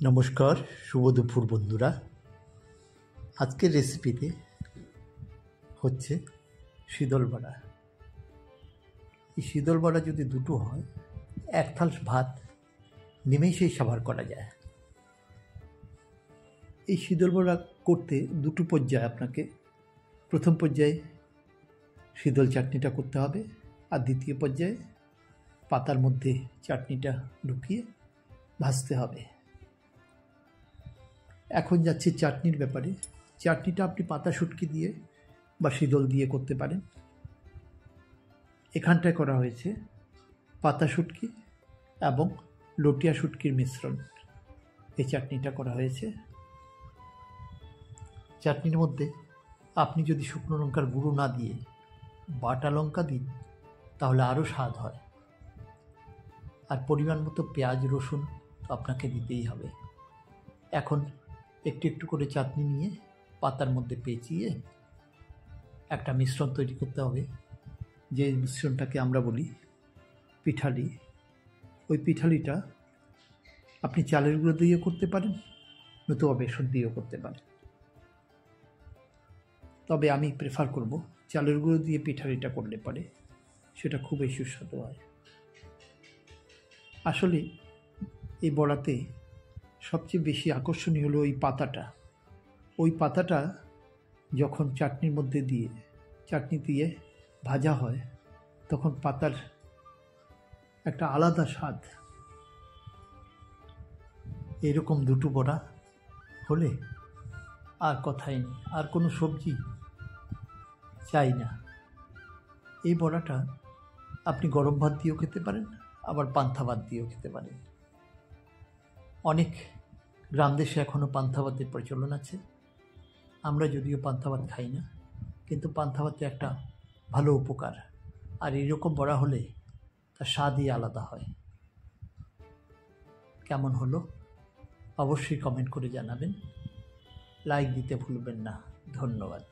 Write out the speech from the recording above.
নমস্কার, শুভ দুপুর বন্ধুরা। আজকের রেসিপিতে হচ্ছে শীতল বড়া। এই শীতল বড়া যদি দুটো হয়, এক থাল ভাত নিমেষেই সাভার করা যায়। এই শীতল বড়া করতে দুটো পর্যায়ে আপনাকে প্রথম পর্যায়ে শীতল চাটনিটা করতে হবে, আর দ্বিতীয় পর্যায়ে পাতার মধ্যে চাটনিটা ঢুকিয়ে ভাজতে হবে। এখন যাচ্ছে চাটনির ব্যাপারে। চাটনিটা আপনি পাতা শুটকি দিয়ে বা শীতল দিয়ে করতে পারেন। এখানটায় করা হয়েছে পাতা শুটকি এবং লটিয়া শুটকির মিশ্রণ। এই চাটনিটা করা হয়েছে। চাটনির মধ্যে আপনি যদি শুকনো লঙ্কার গুঁড়ো না দিয়ে বাটা লঙ্কা দিন তাহলে আরও স্বাদ হয়। আর পরিমাণ মতো পেঁয়াজ রসুন তো আপনাকে দিতেই হবে। এখন একটু একটু করে চাটনি নিয়ে পাতার মধ্যে পেঁচিয়ে একটা মিশ্রণ তৈরি করতে হবে, যে মিশ্রণটাকে আমরা বলি পিঠালি। ওই পিঠালিটা আপনি চালের গুঁড়ো দিয়েও করতে পারেন, নতুবা বেসন দিয়েও করতে পারেন। তবে আমি প্রেফার করব চালের গুঁড়ো দিয়ে পিঠালিটা করলে পারে, সেটা খুবই সুস্বাদু হয়। আসলে এই বড়াতে সবচেয়ে বেশি আকর্ষণীয় হলো ওই পাতাটা। ওই পাতাটা যখন চাটনি দিয়ে ভাজা হয়, তখন পাতার একটা আলাদা স্বাদ। এরকম দুটো বড়া হলে আর কথাই নেই, আর কোনো সবজি চাই না। এই বড়াটা আপনি গরম ভাত দিয়েও খেতে পারেন, আবার পান্তা ভাত দিয়েও খেতে পারেন। অনেক গ্রাম দেশে এখনও পান্তা ভাতের প্রচলন আছে। আমরা যদিও পান্তা ভাত খাই না, কিন্তু পান্তা ভাতে একটা ভালো উপকার। আর এরকম বড়া হলে তার স্বাদই আলাদা হয়। কেমন হলো অবশ্যই কমেন্ট করে জানাবেন। লাইক দিতে ভুলবেন না। ধন্যবাদ।